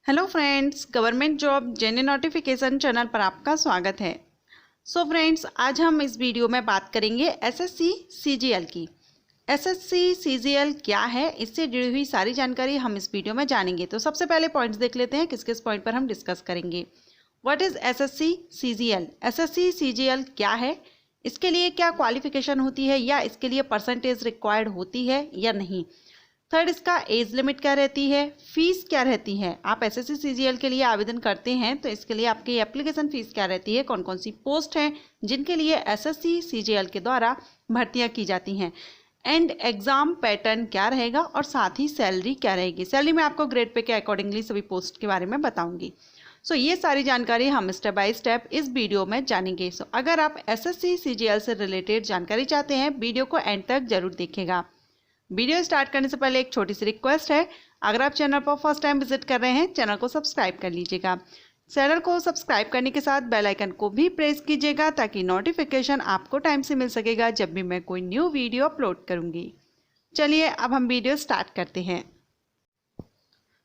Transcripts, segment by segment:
Hello friends, government job genuine notification channel पर आपका स्वागत है। सो फ्रेंड्स, आज हम इस वीडियो में बात करेंगे एसएससी सीजीएल की। एसएससी सीजीएल क्या है, इससे जुड़ी हुई सारी जानकारी हम इस वीडियो में जानेंगे। तो सबसे पहले पॉइंट्स देख लेते हैं, किस किस पॉइंट पर हम डिस्कस करेंगे। What is SSC CGL? SSC CGL क्या है, इसके लिए क्या क्वालिफिकेशन होती है या इसके लिए परसेंटेज रिक्वायर्ड होती है या नहीं। थर्ड, इसका एज लिमिट क्या रहती है, फीस क्या रहती है। आप एसएससी सीजीएल के लिए आवेदन करते हैं तो इसके लिए आपकी एप्लीकेशन फीस क्या रहती है, कौन कौन सी पोस्ट हैं जिनके लिए एसएससी सीजीएल के द्वारा भर्तियां की जाती हैं, एंड एग्जाम पैटर्न क्या रहेगा और साथ ही सैलरी क्या रहेगी। सैलरी में आपको ग्रेड पे के अकॉर्डिंगली सभी पोस्ट के बारे में बताऊंगी। सो ये सारी जानकारी हम स्टेप बाय स्टेप इस वीडियो में जानेंगे। सो अगर आप एसएससी सीजीएल से रिलेटेड जानकारी चाहते हैं, वीडियो को एंड तक जरूर देखेगा। वीडियो स्टार्ट करने से पहले एक छोटी सी रिक्वेस्ट है, अगर आप चैनल पर फर्स्ट टाइम विजिट कर रहे हैं, चैनल को सब्सक्राइब कर लीजिएगा। चैनल को सब्सक्राइब करने के साथ बेल आइकन को भी प्रेस कीजिएगा ताकि नोटिफिकेशन आपको टाइम से मिल सकेगा जब भी मैं कोई न्यू वीडियो अपलोड करूंगी। चलिए अब हम वीडियो स्टार्ट करते हैं।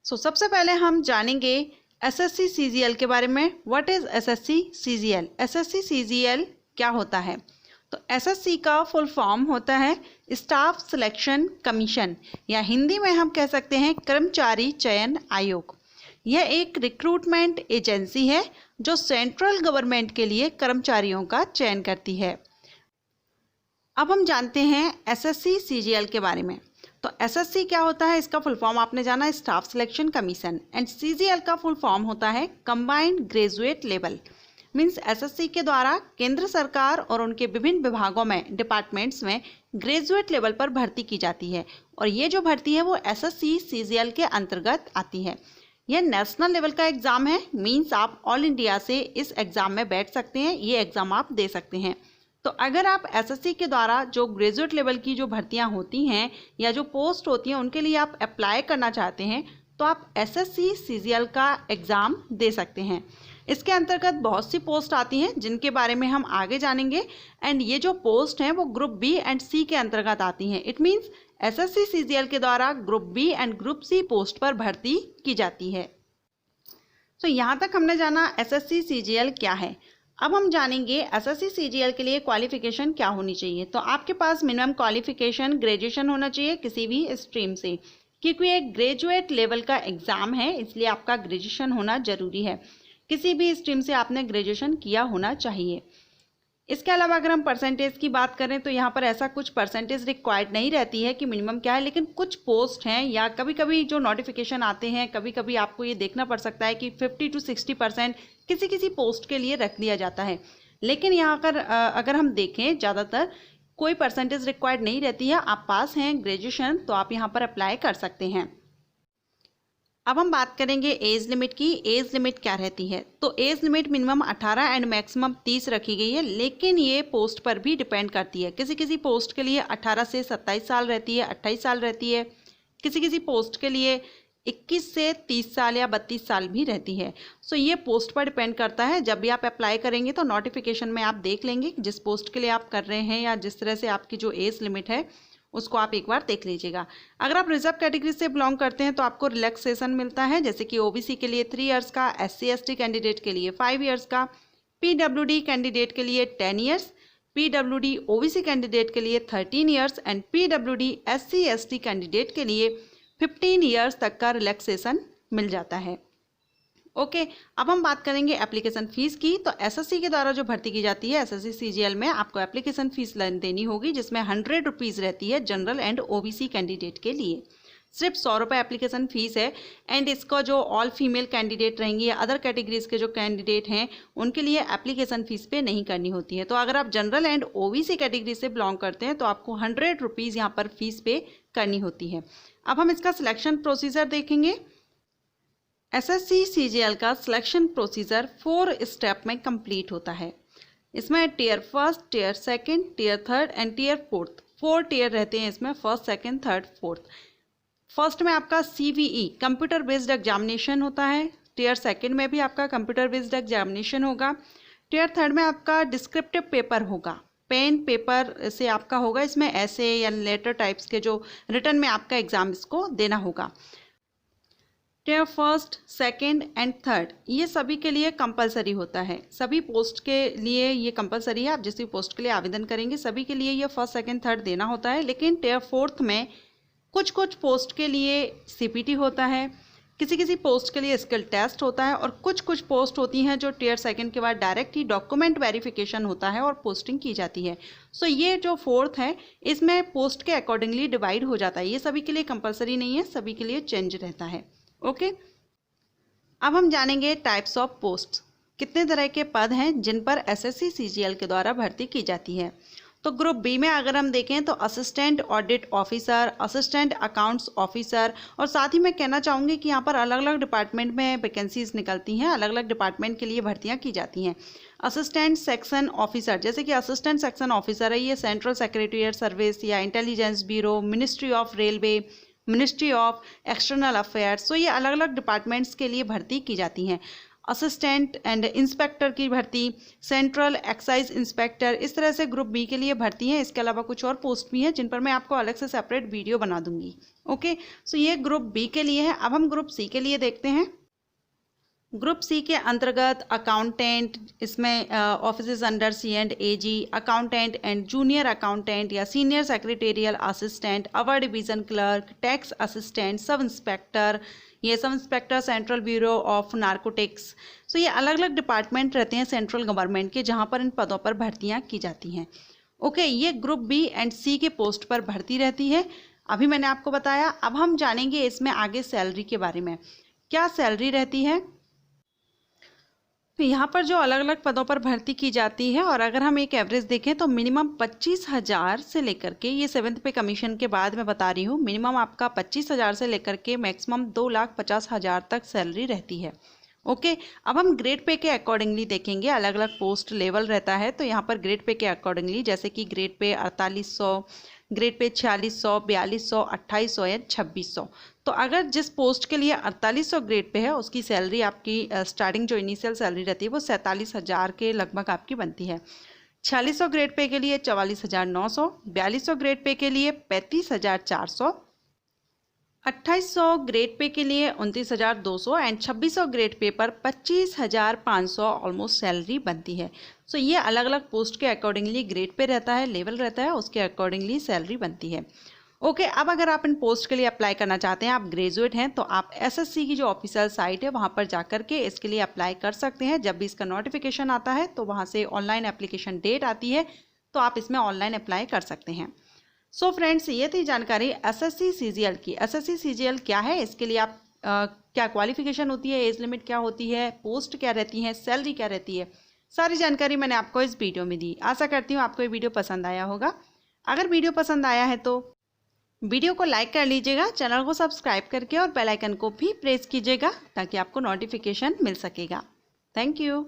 सबसे पहले हम जानेंगे एसएससी सीजीएल के बारे में। What is SSC CGL? SSC CGL क्या होता है? तो एसएससी का फुल फॉर्म होता है स्टाफ सिलेक्शन कमीशन, या हिंदी में हम कह सकते हैं कर्मचारी चयन आयोग। यह एक रिक्रूटमेंट एजेंसी है जो सेंट्रल गवर्नमेंट के लिए कर्मचारियों का चयन करती है। अब हम जानते हैं एसएससी सीजीएल के बारे में। तो एसएससी क्या होता है, इसका फुल फॉर्म आपने जाना, staff selection commission, and CGL का फुल फॉर्म होता है combined graduate level. Means SSC के द्वारा केंद्र सरकार और उनके विभिन्न विभागों में, डिपार्टमेंट्स में ग्रेजुएट लेवल पर भर्ती की जाती है, और ये जो भर्ती है वो एसएससी सीजीएल के अंतर्गत आती है। यह नेशनल लेवल का एग्जाम है। मीन्स आप ऑल इंडिया से इस एग्जाम में बैठ सकते हैं, ये एग्जाम आप दे सकते हैं। तो अगर आप एसएससी के द्वारा जो ग्रेजुएट लेवल की जो भर्तियां होती हैं या जो पोस्ट होती हैं उनके लिए आप अप्लाई करना चाहते हैं तो आप एसएससी सीजीएल का एग्ज़ाम दे सकते हैं। इसके अंतर्गत बहुत सी पोस्ट आती हैं जिनके बारे में हम आगे जानेंगे, एंड ये जो पोस्ट हैं वो ग्रुप बी एंड सी के अंतर्गत आती हैं। इट मीन्स एसएससी सीजीएल के द्वारा group B and group C post पर भर्ती की जाती है। तो यहाँ तक हमने जाना एसएससी सीजीएल क्या है। अब हम जानेंगे एसएससी सीजीएल के लिए क्वालिफिकेशन क्या होनी चाहिए। तो आपके पास मिनिमम क्वालिफिकेशन ग्रेजुएशन होना चाहिए किसी भी स्ट्रीम से, क्योंकि एक ग्रेजुएट लेवल का एग्जाम है इसलिए आपका ग्रेजुएशन होना जरूरी है। किसी भी स्ट्रीम से आपने ग्रेजुएशन किया होना चाहिए। इसके अलावा अगर हम परसेंटेज की बात करें तो यहाँ पर ऐसा कुछ परसेंटेज रिक्वायर्ड नहीं रहती है कि मिनिमम क्या है, लेकिन कुछ पोस्ट हैं या कभी कभी जो नोटिफिकेशन आते हैं कभी कभी आपको ये देखना पड़ सकता है कि 50 to 60% किसी किसी पोस्ट के लिए रख दिया जाता है। लेकिन यहाँ पर अगर हम देखें ज़्यादातर कोई परसेंटेज रिक्वायर्ड नहीं रहती है। आप पास हैं ग्रेजुएशन तो आप यहाँ पर अप्लाई कर सकते हैं। अब हम बात करेंगे एज लिमिट की। एज लिमिट क्या रहती है? तो age limit minimum 18 and maximum 30 रखी गई है, लेकिन ये पोस्ट पर भी डिपेंड करती है। किसी किसी पोस्ट के लिए 18 से 27 साल रहती है, 28 साल रहती है। किसी किसी पोस्ट के लिए 21 से 30 साल या 32 साल भी रहती है। सो ये पोस्ट पर डिपेंड करता है। जब भी आप अप्लाई करेंगे तो नोटिफिकेशन में आप देख लेंगे जिस पोस्ट के लिए आप कर रहे हैं या जिस तरह से आपकी जो एज लिमिट है उसको आप एक बार देख लीजिएगा। अगर आप रिजर्व कैटेगरी से बिलोंग करते हैं तो आपको रिलैक्सेशन मिलता है, जैसे कि ओबीसी के लिए 3 इयर्स का, एससी एसटी कैंडिडेट के लिए 5 इयर्स का, पीडब्ल्यूडी कैंडिडेट के लिए 10 इयर्स, पीडब्ल्यूडी ओबीसी कैंडिडेट के लिए 13 years and PWD SC ST candidate के लिए 15 इयर्स तक का रिलैक्सेशन मिल जाता है। ओके, अब हम बात करेंगे एप्लीकेशन फ़ीस की। तो एसएससी के द्वारा जो भर्ती की जाती है एसएससी सीजीएल में आपको एप्लीकेशन फ़ीस देनी होगी, जिसमें 100 रुपीज़ रहती है जनरल एंड ओबीसी कैंडिडेट के लिए। सिर्फ 100 रुपये एप्लीकेशन फ़ीस है, एंड इसका जो ऑल फीमेल कैंडिडेट रहेंगी या अदर कैटेगरीज के जो कैंडिडेट हैं उनके लिए एप्लीकेशन फ़ीस पे नहीं करनी होती है। तो अगर आप जनरल एंड ओबीसी कैटेगरी से बिलोंग करते हैं तो आपको 100 रुपीज़ यहाँ पर फीस पे करनी होती है। अब हम इसका सिलेक्शन प्रोसीजर देखेंगे। एसएससी सीजीएल का सिलेक्शन प्रोसीजर 4 स्टेप में कंप्लीट होता है। इसमें tier first, tier second, tier third and tier fourth, 4 tier रहते हैं इसमें, first, second, third, fourth. First में आपका सीवीई कंप्यूटर बेस्ड एग्जामिनेशन होता है। टीयर सेकंड में भी आपका कंप्यूटर बेस्ड एग्जामिनेशन होगा। टीयर थर्ड में आपका डिस्क्रिप्टिव पेपर होगा, पेन पेपर से आपका होगा। इसमें ऐसे या लेटर टाइप्स के जो रिटर्न में आपका एग्जाम इसको देना होगा। Tier first, second and third ये सभी के लिए कंपलसरी होता है। सभी पोस्ट के लिए ये कंपलसरी है। आप जिस भी पोस्ट के लिए आवेदन करेंगे सभी के लिए ये फर्स्ट, सेकंड, थर्ड देना होता है। लेकिन टियर फोर्थ में कुछ कुछ पोस्ट के लिए सीपीटी होता है, किसी किसी पोस्ट के लिए स्किल टेस्ट होता है, और कुछ कुछ पोस्ट होती हैं जो टियर सेकंड के बाद डायरेक्ट ही डॉक्यूमेंट वेरिफिकेशन होता है और पोस्टिंग की जाती है। सो ये जो फोर्थ है इसमें पोस्ट के अकॉर्डिंगली डिवाइड हो जाता है। ये सभी के लिए कंपलसरी नहीं है, सभी के लिए चेंज रहता है। ओके, अब हम जानेंगे टाइप्स ऑफ पोस्ट। कितने तरह के पद हैं जिन पर एसएससी सीजीएल के द्वारा भर्ती की जाती है। तो ग्रुप बी में अगर हम देखें तो assistant audit officer, assistant accounts officer, और साथ ही मैं कहना चाहूँगी कि यहाँ पर अलग अलग डिपार्टमेंट में वैकेंसीज निकलती हैं, अलग अलग डिपार्टमेंट के लिए भर्तियाँ की जाती हैं। असिस्टेंट सेक्शन ऑफिसर, जैसे कि असिस्टेंट सेक्शन ऑफिसर है ये सेंट्रल सेक्रेटेरिएट सर्विस या intelligence bureau, ministry of railway, ministry of external affairs, तो ये अलग अलग डिपार्टमेंट्स के लिए भर्ती की जाती हैं। असिस्टेंट एंड इंस्पेक्टर की भर्ती, सेंट्रल एक्साइज इंस्पेक्टर, इस तरह से ग्रुप बी के लिए भर्ती है। इसके अलावा कुछ और पोस्ट भी हैं जिन पर मैं आपको अलग से सेपरेट वीडियो बना दूंगी। ओके, सो ये ग्रुप बी के लिए है। अब हम ग्रुप सी के लिए देखते हैं। ग्रुप सी के अंतर्गत अकाउंटेंट, इसमें offices under C and A G, accountant and junior accountant या सीनियर सेक्रेटेरियल असिस्टेंट, अवर division clerk, tax assistant, sub inspector, ये sub inspector central bureau of narcotics. So ये अलग अलग डिपार्टमेंट रहते हैं सेंट्रल गवर्नमेंट के जहाँ पर इन पदों पर भर्तियाँ की जाती हैं। ओके, ये ग्रुप बी एंड सी के पोस्ट पर भर्ती रहती है। अभी मैंने आपको बताया। अब हम जानेंगे इसमें आगे सैलरी के बारे में, क्या सैलरी रहती है। तो यहाँ पर जो अलग अलग पदों पर भर्ती की जाती है, और अगर हम एक एवरेज देखें तो मिनिमम 25,000 से लेकर के, ये 7th पे कमीशन के बाद मैं बता रही हूँ, मिनिमम आपका 25,000 से लेकर के मैक्सिमम 2,50,000 तक सैलरी रहती है। ओके, अब हम ग्रेड पे के अकॉर्डिंगली देखेंगे। अलग अलग पोस्ट लेवल रहता है, तो यहाँ पर ग्रेड पे के अकॉर्डिंगली, जैसे कि ग्रेड पे 4800, ग्रेड पे 4600, 4200, 2800 या 2600। तो अगर जिस पोस्ट के लिए 4800 ग्रेड पे है उसकी सैलरी आपकी स्टार्टिंग जो इनिशियल सैलरी रहती है वो 47,000 के लगभग आपकी बनती है। 4600 ग्रेड पे के लिए 44,900, 4200 ग्रेड पे के लिए 35,400, 2800 ग्रेड पे के लिए 29,200 एंड 2600 ग्रेड पे पर 25,500 ऑलमोस्ट सैलरी बनती है। सो ये अलग अलग पोस्ट के अकॉर्डिंगली ग्रेड पे रहता है, लेवल रहता है, उसके अकॉर्डिंगली सैलरी बनती है। ओके, अब अगर आप इन पोस्ट के लिए अप्लाई करना चाहते हैं, आप ग्रेजुएट हैं, तो आप एसएससी की जो ऑफिशियल साइट है वहाँ पर जाकर के इसके लिए अप्लाई कर सकते हैं। जब भी इसका नोटिफिकेशन आता है तो वहाँ से ऑनलाइन एप्लीकेशन डेट आती है, तो आप इसमें ऑनलाइन अप्लाई कर सकते हैं। सो फ्रेंड्स, ये थी जानकारी एसएससी सीजीएल की। एसएससी सीजीएल क्या है, इसके लिए आप क्या क्वालिफिकेशन होती है, एज लिमिट क्या होती है, पोस्ट क्या रहती है, सैलरी क्या रहती है, सारी जानकारी मैंने आपको इस वीडियो में दी। आशा करती हूँ आपको ये वीडियो पसंद आया होगा। अगर वीडियो पसंद आया है तो वीडियो को लाइक कर लीजिएगा, चैनल को सब्सक्राइब करके और बेल आइकन को भी प्रेस कीजिएगा ताकि आपको नोटिफिकेशन मिल सकेगा। Thank you.